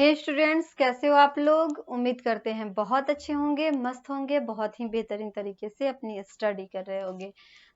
हे students, कैसे हो आप लोग। उम्मीद करते हैं बहुत अच्छे होंगे, मस्त होंगे, बहुत ही बेहतरीन तरीके से अपनी स्टडी कर रहे होंगे।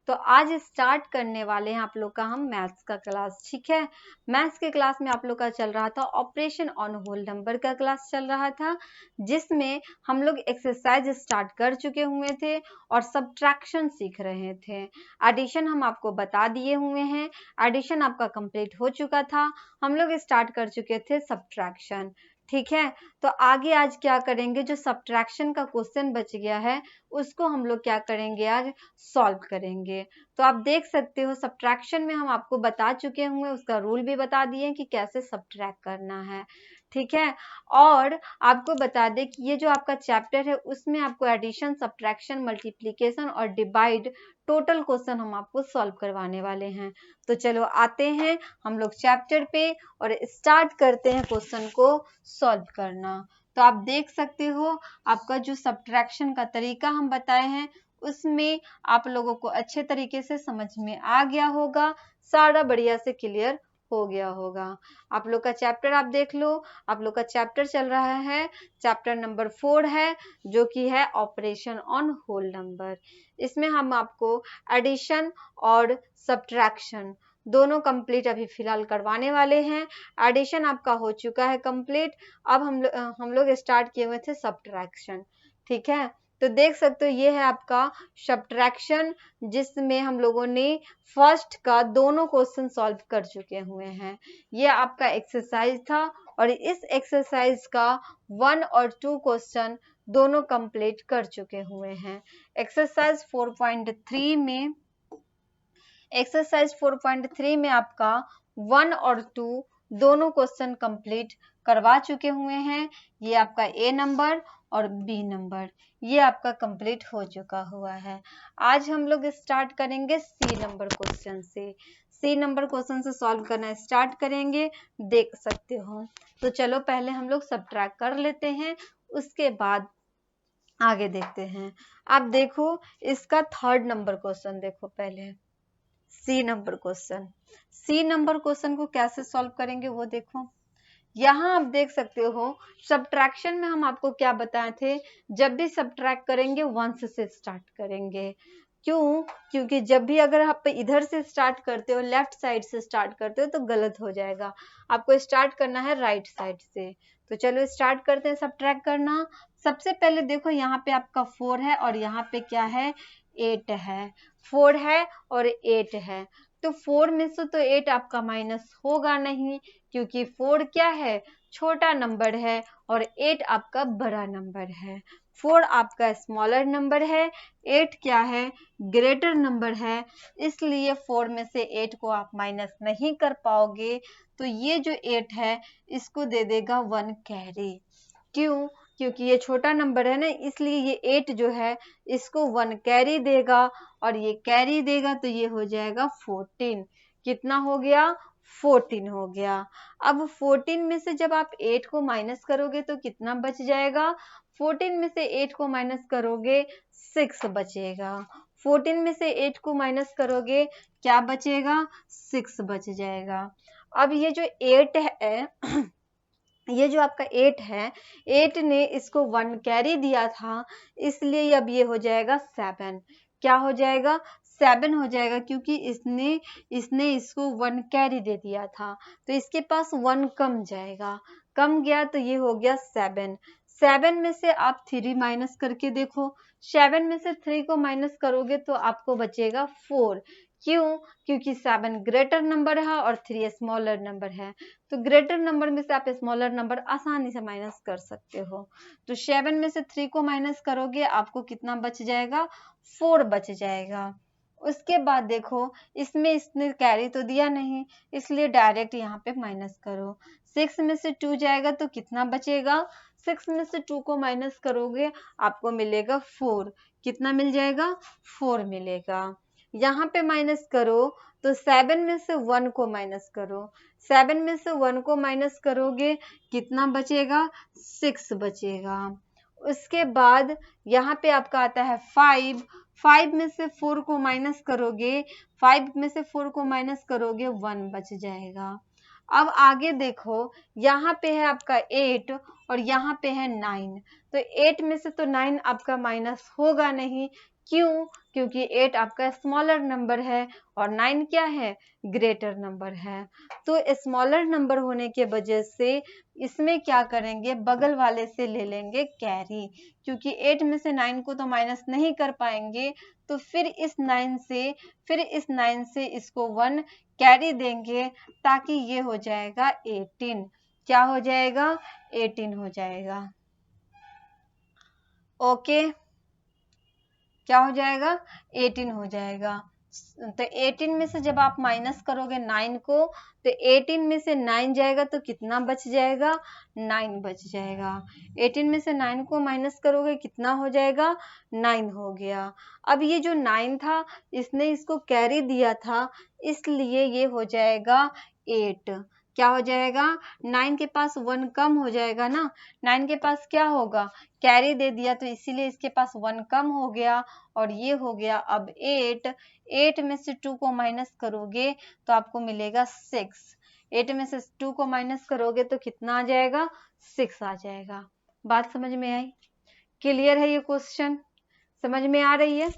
तो आज स्टार्ट करने वाले हैं आप लोग का हम मैथ्स का क्लास। ठीक है, मैथ्स के क्लास में आप लोग का चल रहा था ऑपरेशन ऑन होल नंबर का क्लास चल रहा था, जिसमें हम लोग एक्सरसाइज स्टार्ट कर चुके हुए थे और सब्ट्रैक्शन सीख रहे थे। एडिशन हम आपको बता दिए हुए हैं, एडिशन आपका कंप्लीट हो चुका था। हम लोग स्टार्ट कर चुके थे सब्ट्रैक्शन। ठीक है, तो आगे आज क्या करेंगे, जो सब्ट्रैक्शन का क्वेश्चन बच गया है उसको हम लोग क्या करेंगे, आज सॉल्व करेंगे। तो आप देख सकते हो सब्ट्रैक्शन में हम आपको बता चुके होंगे, उसका रूल भी बता दिए कि कैसे सब्ट्रैक्ट करना है। ठीक है, और आपको बता दें कि ये जो आपका चैप्टर है उसमें आपको एडिशन, सब्ट्रैक्शन, मल्टीप्लिकेशन और डिवाइड टोटल क्वेश्चन हम आपको सॉल्व करवाने वाले हैं। तो चलो आते हैं हम लोग चैप्टर पे और स्टार्ट करते हैं क्वेश्चन को सॉल्व करना। तो आप देख सकते हो आपका जो सब्ट्रैक्शन का तरीका हम बताए हैं उसमें आप लोगों को अच्छे तरीके से समझ में आ गया होगा, सारा बढ़िया से क्लियर हो गया होगा। आप लोग का चैप्टर आप देख लो, आप लोग का चैप्टर चल रहा है, चैप्टर नंबर 4 है, जो कि है ऑपरेशन ऑन होल नंबर। इसमें हम आपको एडिशन और सब्ट्रैक्शन दोनों कंप्लीट अभी फिलहाल करवाने वाले हैं। एडिशन आपका हो चुका है कंप्लीट, अब हम लोग स्टार्ट किए हुए थे सब्ट्रैक्शन। ठीक है, तो देख सकते हो ये है आपका सब्ट्रैक्शन, जिसमें हम लोगों ने फर्स्ट का दोनों क्वेश्चन सॉल्व कर चुके हुए हैं। ये आपका एक्सरसाइज था और इस एक्सरसाइज का 1 और 2 क्वेश्चन दोनों कंप्लीट कर चुके हुए हैं। एक्सरसाइज 4.3 में आपका 1 और 2 दोनों क्वेश्चन कंप्लीट करवा चुके हुए हैं। ये आपका ए नंबर और बी नंबर ये आपका कंप्लीट हो चुका हुआ है। आज हम लोग स्टार्ट करेंगे सी नंबर क्वेश्चन से। सी नंबर क्वेश्चन से सॉल्व करना स्टार्ट करेंगे, देख सकते हो। तो चलो पहले हम लोग सब्ट्रैक्ट कर लेते हैं, उसके बाद आगे देखते हैं। आप देखो इसका 3rd नंबर क्वेश्चन देखो पहले, C number question. C number question को कैसे सॉल्व करेंगे वो देखो। यहाँ आप देख सकते हो सब्ट्रैक्शन में हम आपको क्या बताए थे, जब भी सब्ट्रैक्ट करेंगे 1 से स्टार्ट करेंगे। क्यों? क्योंकि जब भी अगर आप इधर से स्टार्ट करते हो, लेफ्ट साइड से स्टार्ट करते हो तो गलत हो जाएगा। आपको स्टार्ट करना है राइट साइड से। तो चलो स्टार्ट करते हैं सब्ट्रैक्ट करना। सबसे पहले देखो यहाँ पे आपका 4 है और यहाँ पे क्या है, 8 है। 4 है और 8 है, तो 4 में से तो 8 आपका माइनस होगा नहीं, क्योंकि 4 क्या है, छोटा नंबर है और 8 आपका बड़ा नंबर है। 4 आपका स्मॉलर नंबर है, 8 क्या है, ग्रेटर नंबर है, इसलिए 4 में से 8 को आप माइनस नहीं कर पाओगे। तो ये जो 8 है इसको दे देगा 1 कैरी। क्यों? क्योंकि ये छोटा नंबर है ना, इसलिए ये 8 जो है इसको 1 कैरी देगा और ये कैरी देगा तो ये हो जाएगा 14। कितना हो गया, 14 हो गया। अब 14 में से जब आप 8 को माइनस करोगे तो कितना बच जाएगा, 14 में से 8 को माइनस करोगे 6 बचेगा। 14 में से 8 को माइनस करोगे क्या बचेगा, 6 बच जाएगा। अब ये जो 8 है ये जो आपका 8 है, 8 ने इसको 1 कैरी दिया था, इसलिए अब ये हो जाएगा 7। क्या हो जाएगा, 7 हो जाएगा, क्योंकि इसने इसको 1 कैरी दे दिया था, तो इसके पास 1 कम जाएगा। कम गया तो ये हो गया 7। 7 में से आप 3 माइनस करके देखो, 7 में से 3 को माइनस करोगे तो आपको बचेगा 4। क्यों? क्योंकि 7 ग्रेटर नंबर है और 3 स्मॉलर नंबर है, तो ग्रेटर नंबर में से आप स्मॉलर नंबर आसानी से माइनस कर सकते हो। तो 7 में से 3 को माइनस करोगे आपको कितना बच जाएगा, 4 बच जाएगा। उसके बाद देखो इसमें इसने कैरी तो दिया नहीं, इसलिए डायरेक्ट यहाँ पे माइनस करो। 6 में से 2 जाएगा तो कितना बचेगा, 6 में से 2 को माइनस करोगे आपको मिलेगा 4। कितना मिल जाएगा, 4 मिलेगा। यहाँ पे माइनस करो तो 7 में से 1 को माइनस करो, 7 में से 1 को माइनस करोगे कितना बचेगा, 6 बचेगा। उसके बाद यहाँ पे आपका आता है 5। 5 में से 4 को माइनस करोगे, 5 में से 4 को माइनस करोगे 1 बच जाएगा। अब आगे देखो, यहाँ पे है आपका 8 और यहाँ पे है 9, तो 8 में से तो 9 आपका माइनस होगा नहीं। क्यों? क्योंकि 8 आपका स्मॉलर नंबर है और 9 क्या है? ग्रेटर नंबर है। तो स्मॉलर नंबर होने के वजह से इसमें क्या करेंगे, बगल वाले से ले लेंगे कैरी, क्योंकि 8 में से 9 को तो माइनस नहीं कर पाएंगे, तो फिर इस 9 से इसको 1 कैरी देंगे, ताकि ये हो जाएगा 18। क्या हो जाएगा? 18 हो जाएगा। ओके, क्या हो जाएगा? 18 हो जाएगा। तो 18 में से जब आप माइनस करोगे 9 को, तो 18 में से 9 जाएगा तो कितना बच जाएगा? 9 बच जाएगा। 18 में से 9 को माइनस करोगे कितना हो जाएगा? 9 हो गया। अब ये जो 9 था, इसने इसको कैरी दिया था, इसलिए ये हो जाएगा 8। क्या हो जाएगा? 9 के पास 1 कम हो जाएगा ना, 9 के पास क्या होगा? कैरी दे दिया, तो इसीलिए इसके पास 1 कम हो गया और ये हो गया अब 8। 8 में से 2 को माइनस करोगे तो आपको मिलेगा 6। 8 में से 2 को माइनस करोगे तो कितना आ जाएगा? 6 आ जाएगा। बात समझ में आई? क्लियर है ये क्वेश्चन? समझ में आ रही है?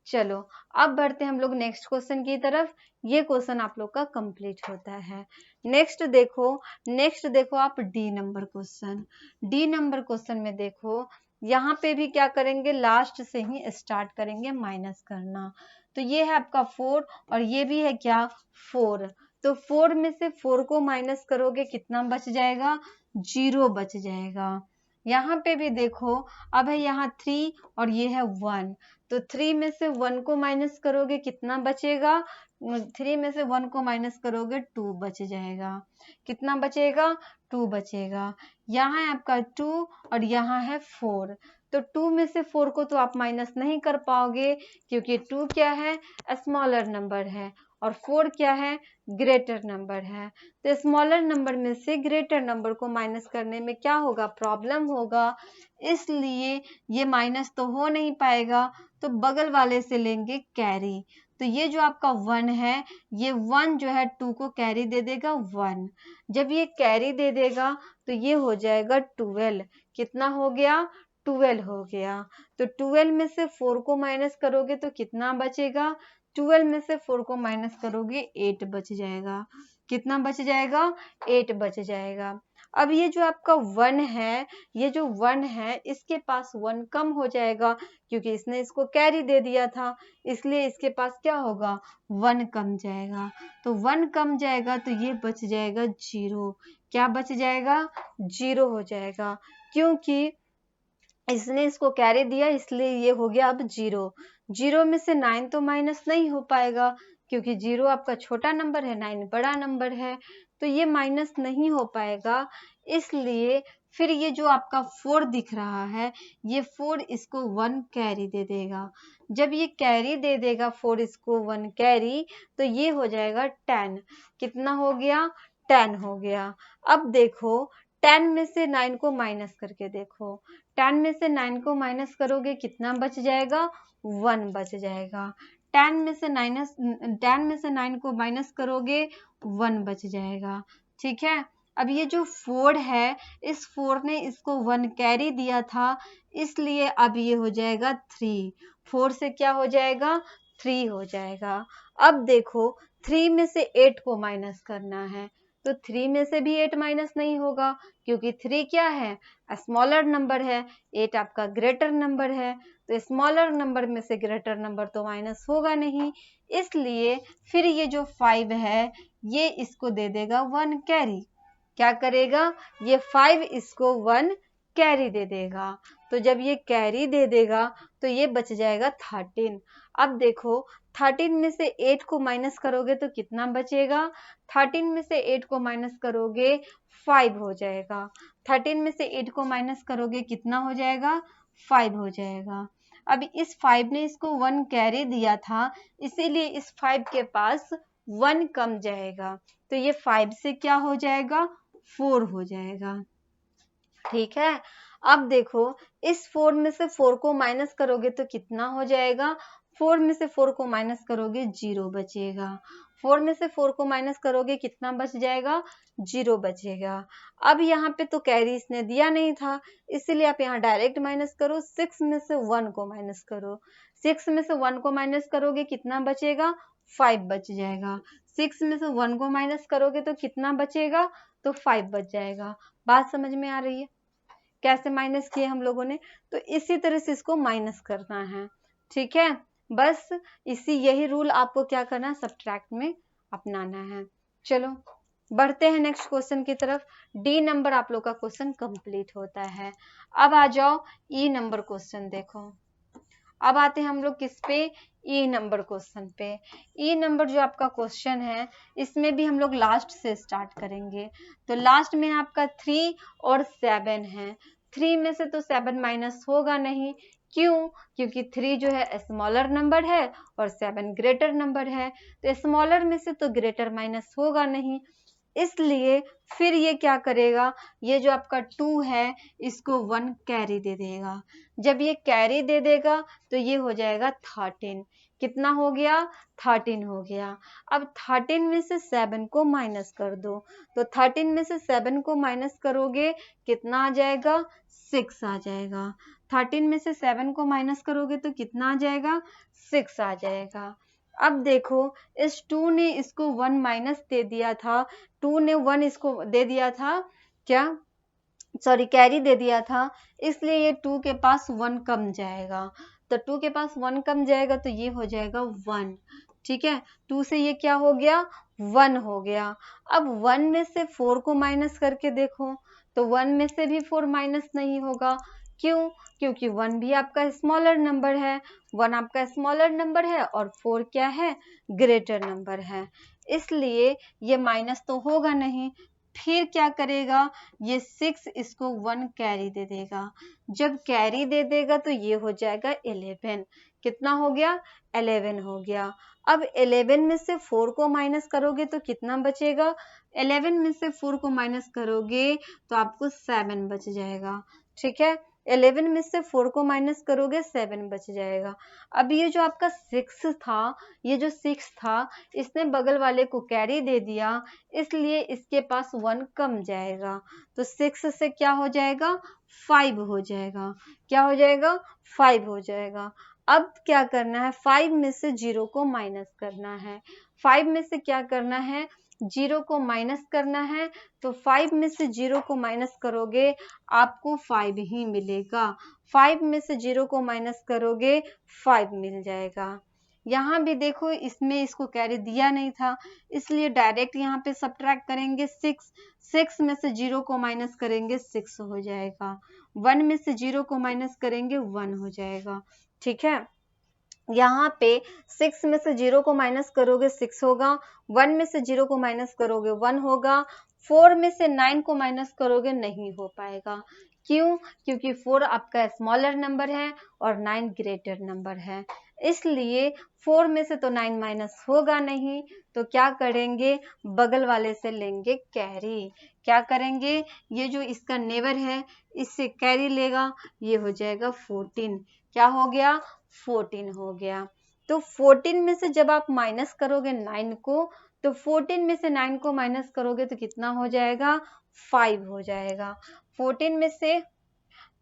चलो अब बढ़ते हैं हम लोग नेक्स्ट क्वेश्चन की तरफ। ये क्वेश्चन आप लोग का कंप्लीट होता है। नेक्स्ट देखो आप D number question. D number question में देखो, यहाँ पे भी क्या करेंगे, लास्ट से ही स्टार्ट करेंगे माइनस करना। तो ये है आपका 4 और ये भी है क्या? 4। तो 4 में से 4 को माइनस करोगे कितना बच जाएगा? 0 बच जाएगा। यहाँ पे भी देखो, अब है यहाँ 3 और ये है 1, तो 3 में से 1 को माइनस करोगे कितना बचेगा? 3 में से 1 को माइनस करोगे 2 बच जाएगा। कितना बचेगा? 2 बचेगा। यहाँ है आपका 2 और यहाँ है 4, तो 2 में से 4 को तो आप माइनस नहीं कर पाओगे, क्योंकि 2 क्या है? स्मॉलर नंबर है और 4 क्या है? ग्रेटर नंबर है। तो स्मॉलर नंबर में से ग्रेटर नंबर को माइनस करने में क्या होगा? प्रॉब्लम होगा, इसलिए ये माइनस तो हो नहीं पाएगा, तो बगल वाले से लेंगे कैरी। तो ये जो आपका 1 है, ये 1 जो है 2 को कैरी दे देगा 1। जब ये कैरी दे देगा तो ये हो जाएगा 12। कितना हो गया? 12 हो गया। तो 12 में से 4 को माइनस करोगे तो कितना बचेगा? 12 में से 4 को माइनस करोगे 8 बच जाएगा। कितना बच जाएगा? 8 बच जाएगा। अब ये जो आपका 1 है, ये जो 1 है, इसके पास 1 कम हो जाएगा, क्योंकि इसने इसको कैरी दे दिया था, इसलिए इसके पास क्या होगा? 1 कम जाएगा। तो 1 कम जाएगा तो ये बच जाएगा 0। क्या बच जाएगा? 0 हो जाएगा, क्योंकि इसने इसको कैरी दिया, इसलिए ये हो गया अब 0। 0 में से 9 तो माइनस नहीं हो पाएगा, क्योंकि 0 आपका छोटा नंबर है, 9 बड़ा नंबर है, तो ये माइनस नहीं हो पाएगा। इसलिए फिर ये जो आपका 4 दिख रहा है, ये 4 इसको 1 कैरी दे देगा। जब ये कैरी दे देगा 4 इसको 1 कैरी, तो ये हो जाएगा 10। कितना हो गया? 10 हो गया। अब देखो, 10 में से 9 को माइनस करके देखो, 10 में से 9 को माइनस करोगे कितना बच जाएगा? 1 बच जाएगा। 10 में से 9 को माइनस करोगे 1 बच जाएगा। ठीक है। अब ये जो 4 है, इस 4 ने इसको 1 कैरी दिया था, इसलिए अब ये हो जाएगा 3। 4 से क्या हो जाएगा? 3 हो जाएगा। अब देखो, 3 में से 8 को माइनस करना है, तो 3 में से भी 8 माइनस नहीं होगा, क्योंकि 3 क्या है? स्मॉलर नंबर है, 8 आपका ग्रेटर नंबर है, तो स्मॉलर नंबर में से ग्रेटर नंबर तो माइनस होगा नहीं, इसलिए फिर ये जो 5 है, ये इसको दे देगा 1 कैरी। क्या करेगा? ये 5 इसको 1 कैरी दे देगा। तो जब ये कैरी दे देगा तो ये बच जाएगा 13। अब देखो, 13 में से 8 को माइनस करोगे तो कितना बचेगा? 13 में से 8 को माइनस करोगे 5 हो जाएगा। 13 में से 8 को माइनस करोगे कितना हो जाएगा? 5 हो जाएगा। अब इस 5 ने इसको 1 कैरी दिया था, इसीलिए इस 5 के पास 1 कम जाएगा, तो ये 5 से क्या हो जाएगा? 4 हो जाएगा। ठीक है। अब देखो, इस 4 में से 4 को माइनस करोगे तो कितना हो जाएगा? 4 में से 4 को माइनस करोगे 0 बचेगा। 4 में से 4 को माइनस करोगे कितना बच जाएगा? 0 बचेगा। अब यहाँ पे तो कैरी इसने दिया नहीं था, इसीलिए आप यहाँ डायरेक्ट माइनस करो। 6 में से 1 को माइनस करो। 6 में से 1 को माइनस करोगे कितना बचेगा? 5 बच जाएगा। 6 में से 1 को माइनस करोगे तो कितना बचेगा? तो 5 बच जाएगा। बात समझ में आ रही है कैसे माइनस किए हम लोगों ने? तो इसी तरह से इसको माइनस करना है, ठीक है। बस यही रूल आपको क्या करना है? सब्ट्रैक्ट में अपनाना है। चलो बढ़ते हैं नेक्स्ट क्वेश्चन की तरफ। डी नंबर आप लोग का क्वेश्चन कंप्लीट होता है। अब आ जाओ ई नंबर क्वेश्चन देखो। अब आते हैं हम लोग किस पे? ई नंबर क्वेश्चन पे। ई नंबर जो आपका क्वेश्चन है इसमें भी हम लोग लास्ट से स्टार्ट करेंगे। तो लास्ट में आपका 3 और 7 है। 3 में से तो 7 माइनस होगा नहीं, क्यों? क्योंकि 3 जो है स्मॉलर नंबर है और 7 ग्रेटर नंबर है, तो स्मॉलर में से तो ग्रेटर माइनस होगा नहीं, इसलिए फिर ये क्या करेगा? ये जो आपका 2 है इसको 1 कैरी दे देगा। जब ये कैरी दे देगा तो ये हो जाएगा 13। कितना हो गया? 13 हो गया। अब 13 में से 7 को माइनस कर दो, तो 13 में से 7 को माइनस करोगे कितना आ जाएगा? 6 आ जाएगा। 13 में से 7 को माइनस करोगे तो कितना आ जाएगा? 6 आ जाएगा। अब देखो इस 2 ने इसको 1 माइनस दे दिया था, 2 ने 1 इसको दे दिया था, क्या? सॉरी, कैरी दे दिया था, इसलिए ये 2 के पास 1 कम जाएगा। तो 2 के पास 1 कम जाएगा तो ये हो जाएगा 1, ठीक है। 2 से ये क्या हो गया? 1 हो गया। अब 1 में से 4 को माइनस करके देखो, तो 1 में से भी 4 माइनस नहीं होगा, क्यों? क्योंकि 1 भी आपका स्मॉलर नंबर है, 1 आपका स्मॉलर नंबर है और 4 क्या है? ग्रेटर नंबर है, इसलिए ये माइनस तो होगा नहीं। फिर क्या करेगा? ये 6 इसको 1 कैरी दे देगा। जब कैरी दे देगा तो ये हो जाएगा 11। कितना हो गया? 11 हो गया। अब 11 में से 4 को माइनस करोगे तो कितना बचेगा? 11 में से 4 को माइनस करोगे तो आपको 7 बच जाएगा, ठीक है। 11 में से 4 को माइनस करोगे 7 बच जाएगा। अब ये जो आपका 6 था, ये जो 6 था इसने बगल वाले को कैरी दे दिया, इसलिए इसके पास 1 कम जाएगा, तो 6 से क्या हो जाएगा? 5 हो जाएगा। क्या हो जाएगा? 5 हो जाएगा। अब क्या करना है? 5 में से 0 को माइनस करना है। 5 में से क्या करना है? 0 को माइनस करना है। तो 5 में से 0 को माइनस करोगे आपको 5 ही मिलेगा। 5 में से 0 को माइनस करोगे 5 मिल जाएगा। यहाँ भी देखो इसमें इसको कैरी दिया नहीं था, इसलिए डायरेक्ट यहाँ पे सब्ट्रैक्ट करेंगे 6। 6 में से 0 को माइनस करेंगे 6 हो जाएगा। 1 में से 0 को माइनस करेंगे 1 हो जाएगा, ठीक है। यहाँ पे 6 में से 0 को माइनस करोगे 6 होगा, 1 में से 0 को माइनस करोगे 1 होगा, 4 में से 9 को माइनस करोगे नहीं हो पाएगा, क्यों? क्योंकि 4 आपका स्मॉलर नंबर है और 9 ग्रेटर नंबर है, इसलिए 4 में से तो 9 माइनस होगा नहीं, तो क्या करेंगे? बगल वाले से लेंगे कैरी। क्या करेंगे? ये जो इसका नेबर है इससे कैरी लेगा, ये हो जाएगा 14। क्या हो गया? 14 हो गया। तो 14 में से जब आप माइनस करोगे 9 को, तो 14 में से 9 को माइनस करोगे तो कितना हो जाएगा? 5 हो जाएगा। 14 में से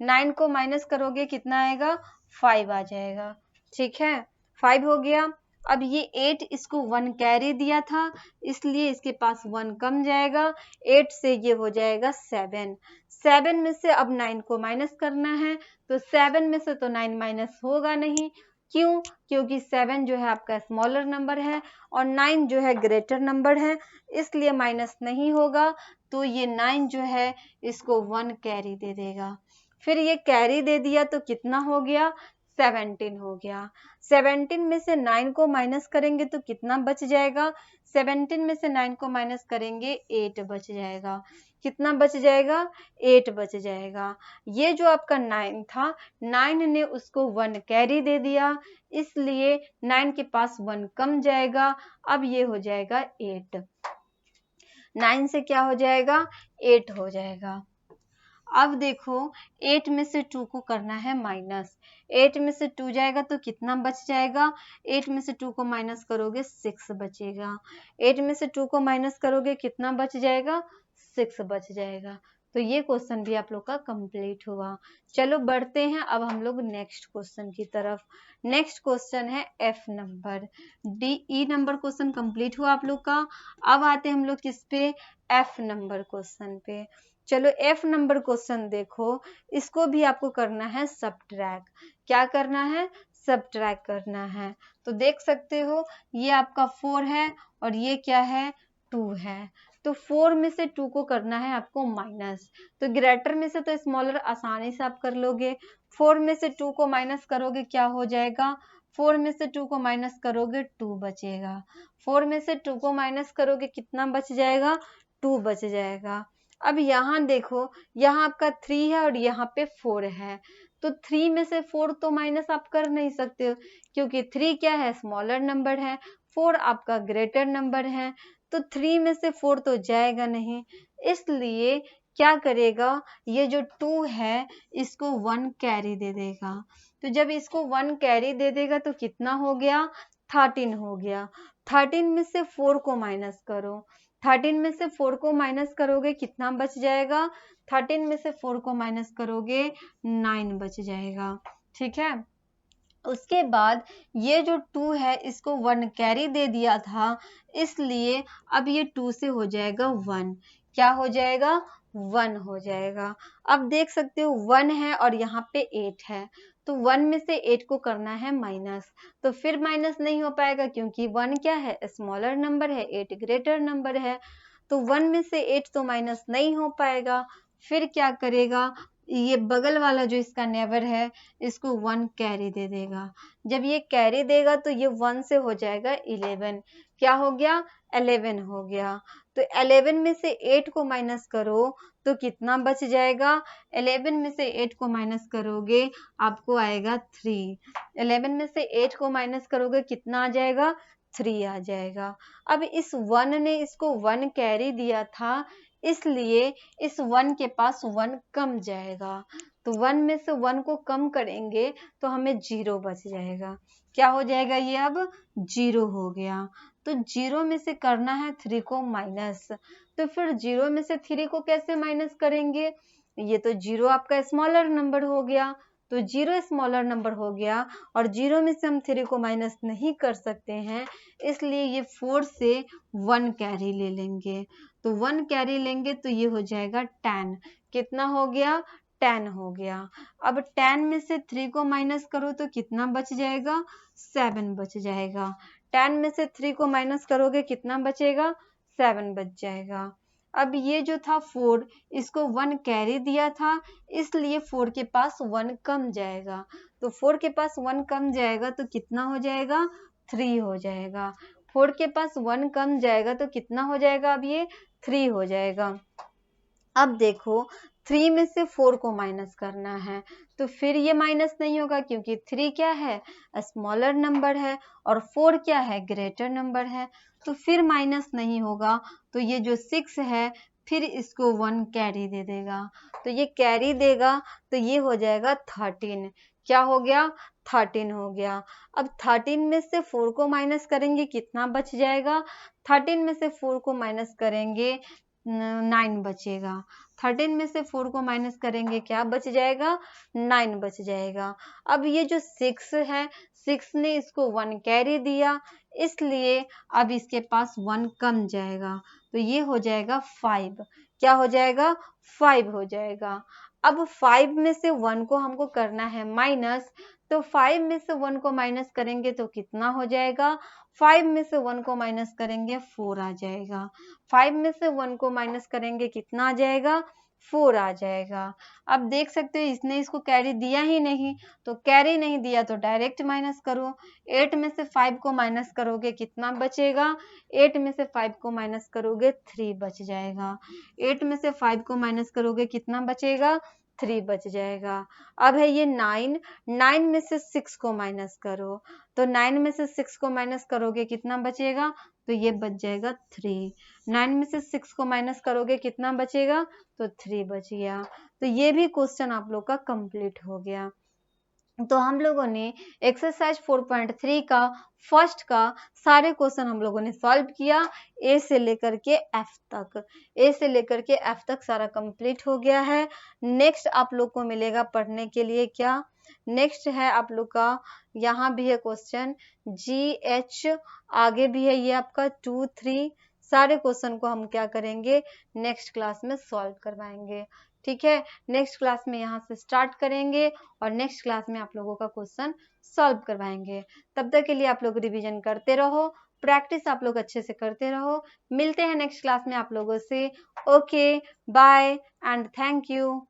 9 को माइनस करोगे कितना आएगा? 5 आ जाएगा, ठीक है। 5 हो गया। अब ये 8 इसको 1 कैरी दिया था, इसलिए इसके पास 1 कम जाएगा, 8 से ये हो जाएगा 7। 7 में से अब 9 को माइनस करना है, तो 7 में से तो 9 माइनस होगा नहीं, क्यों? क्योंकि 7 जो है आपका स्मॉलर नंबर है और 9 जो है ग्रेटर नंबर है, इसलिए माइनस नहीं होगा। तो ये 9 जो है इसको 1 कैरी दे देगा। फिर ये कैरी दे दिया तो कितना हो गया? 17 हो गया। 17 में से 9 को माइनस करेंगे तो कितना बच जाएगा? 17 में से 9 को माइनस करेंगे 8 बच जाएगा। कितना बच जाएगा? 8 बच जाएगा। ये जो आपका 9 था, 9 ने उसको 1 कैरी दे दिया, इसलिए 9 के पास 1 कम जाएगा, अब ये हो जाएगा 8। 9 से क्या हो जाएगा? 8 हो जाएगा। अब देखो 8 में से 2 को करना है माइनस। 8 में से 2 जाएगा तो कितना बच जाएगा? 8 में से 2 को माइनस करोगे 6 बचेगा। 8 में से 2 को माइनस करोगे कितना बच जाएगा? 6 बच जाएगा। तो ये क्वेश्चन भी आप लोग का कंप्लीट हुआ। चलो बढ़ते हैं अब हम लोग नेक्स्ट क्वेश्चन की तरफ। नेक्स्ट क्वेश्चन है F number. D E number question complete हुआ आप लोग का। अब आते हैं हम लोग किस पे? एफ नंबर क्वेश्चन पे। चलो एफ नंबर क्वेश्चन देखो, इसको भी आपको करना है सब्ट्रैक्ट। क्या करना है? सब्ट्रैक्ट करना है। तो देख सकते हो ये आपका 4 है और ये क्या है? 2 है। तो 4 में से 2 को करना है आपको माइनस। तो ग्रेटर में से तो स्मॉलर आसानी से आप कर लोगे। 4 में से 2 को माइनस करोगे क्या हो जाएगा? 4 में से 2 को माइनस करोगे 2 बचेगा। 4 में से 2 को माइनस करोगे कितना बच जाएगा? 2 बच जाएगा। अब यहाँ देखो, यहाँ आपका 3 है और यहाँ पे 4 है। तो 3 में से 4 तो माइनस आप कर नहीं सकते हो, क्योंकि 3 क्या है? स्मॉलर नंबर है, 4 आपका ग्रेटर नंबर है। तो 3 में से 4 तो जाएगा नहीं, इसलिए क्या करेगा? ये जो 2 है इसको 1 कैरी दे देगा। तो जब इसको 1 कैरी दे देगा तो कितना हो गया? 13 हो गया। 13 में से 4 को माइनस करो। 13 में से 4 को माइनस करोगे कितना बच जाएगा? 13 में से 4 को माइनस करोगे 9 बच जाएगा। ठीक है। उसके बाद ये जो 2 है इसको 1 कैरी दे दिया था, इसलिए अब ये 2 से हो जाएगा 1। क्या हो जाएगा? 1 हो जाएगा। अब देख सकते हो 1 है और यहाँ पे 8 है, तो 1 में से 8 को करना है माइनस। तो फिर माइनस नहीं हो पाएगा, क्योंकि 1 क्या है? स्मॉलर नंबर है, 8 ग्रेटर नंबर है। तो 1 में से 8 तो माइनस नहीं हो पाएगा। फिर क्या करेगा? ये बगल वाला जो इसका नेबर है इसको 1 कैरी दे देगा। जब ये कैरी देगा तो ये 1 से हो जाएगा 11। क्या हो गया? 11 हो गया। तो 11 में से 8 को माइनस करो तो कितना बच जाएगा? 11 में से 8 को माइनस करोगे आपको आएगा 3। 11 में से 8 को माइनस करोगे कितना आ जाएगा? 3 आ जाएगा। अब इस 1 ने इसको 1 कैरी दिया था, इसलिए इस 1 के पास 1 कम जाएगा। तो 1 में से 1 को कम करेंगे तो हमें 0 बच जाएगा। क्या हो जाएगा? ये अब 0 हो गया। तो 0 में से करना है 3 को माइनस। तो फिर 0 में से 3 को कैसे माइनस करेंगे? ये तो 0 आपका स्मॉलर नंबर हो गया। तो 0 स्मॉलर नंबर हो गया और 0 में से हम 3 को माइनस नहीं कर सकते हैं, इसलिए ये 4 से 1 कैरी ले लेंगे। तो 1 कैरी लेंगे तो ये हो जाएगा 10। कितना हो गया? 10 हो गया। अब 10 में से 3 को माइनस करो तो कितना बच जाएगा? 7 बच जाएगा। 10 में से 3 को माइनस करोगे कितना बचेगा? 7 बच जाएगा। अब ये जो था 4, इसको 1 कैरी दिया था, इसलिए 4 के पास 1 कम जाएगा। तो 4 के पास 1 कम जाएगा तो कितना हो जाएगा? 3 हो जाएगा। 4 के पास 1 कम जाएगा तो कितना हो जाएगा? अब ये 3 हो जाएगा। अब देखो 3 में से 4 को माइनस करना है, तो फिर ये माइनस नहीं होगा, क्योंकि 3 क्या है? स्मॉलर नंबर है और 4 क्या है? ग्रेटर नंबर है। तो फिर माइनस नहीं होगा। तो ये जो 6 है फिर इसको 1 कैरी दे देगा। तो ये कैरी देगा तो ये हो जाएगा 13। क्या हो गया? 13 हो गया। अब 13 में से 4 को माइनस करेंगे कितना बच जाएगा? 13 में से 4 को माइनस करेंगे 9 बचेगा। 13 में से 4 को माइनस करेंगे क्या बच जाएगा? 9 बच जाएगा। अब ये जो 6 है, 6 ने इसको 1 कैरी दिया, इसलिए अब इसके पास 1 कम जाएगा। तो ये हो जाएगा 5। क्या हो जाएगा? 5 हो जाएगा। अब 5 में से 1 को हमको करना है माइनस, तो 5 में से 1 को माइनस करेंगे तो कितना हो जाएगा? 5 में से 1 को माइनस करेंगे 4 आ जाएगा। 5 में से 1 को माइनस करेंगे कितना आ जाएगा? 4 आ जाएगा। अब देख सकते हो इसने इसको कैरी दिया ही नहीं, तो कैरी नहीं दिया तो डायरेक्ट माइनस करो। 8 में से 5 को माइनस करोगे कितना बचेगा? 8 में से 5 को माइनस करोगे 3 बच जाएगा। 8 में से 5 को माइनस करोगे कितना बचेगा? 3 बच जाएगा। अब है ये 9, 9 में से 6 को माइनस करो, तो 9 में से 6 को माइनस करोगे कितना बचेगा? तो ये बच जाएगा 3। 9 में से 6 को माइनस करोगे कितना बचेगा, तो 3 बच गया। तो ये भी क्वेश्चन आप लोग का कंप्लीट हो गया। तो हम लोगों ने एक्सरसाइज 4.3 का फर्स्ट का सारे क्वेश्चन हम लोगों ने सॉल्व किया, ए से लेकर के एफ तक। ए से लेकर के एफ तक सारा कंप्लीट हो गया है। नेक्स्ट आप लोग को मिलेगा पढ़ने के लिए क्या, नेक्स्ट है आप लोग का, यहाँ भी है क्वेश्चन GH, आगे भी है ये आपका 2, 3। सारे क्वेश्चन को हम क्या करेंगे, नेक्स्ट क्लास में सॉल्व करवाएंगे। ठीक है, नेक्स्ट क्लास में यहाँ से स्टार्ट करेंगे और नेक्स्ट क्लास में आप लोगों का क्वेश्चन सॉल्व करवाएंगे। तब तक के लिए आप लोग रिवीजन करते रहो, प्रैक्टिस आप लोग अच्छे से करते रहो। मिलते हैं नेक्स्ट क्लास में आप लोगों से। Okay, bye and thank you.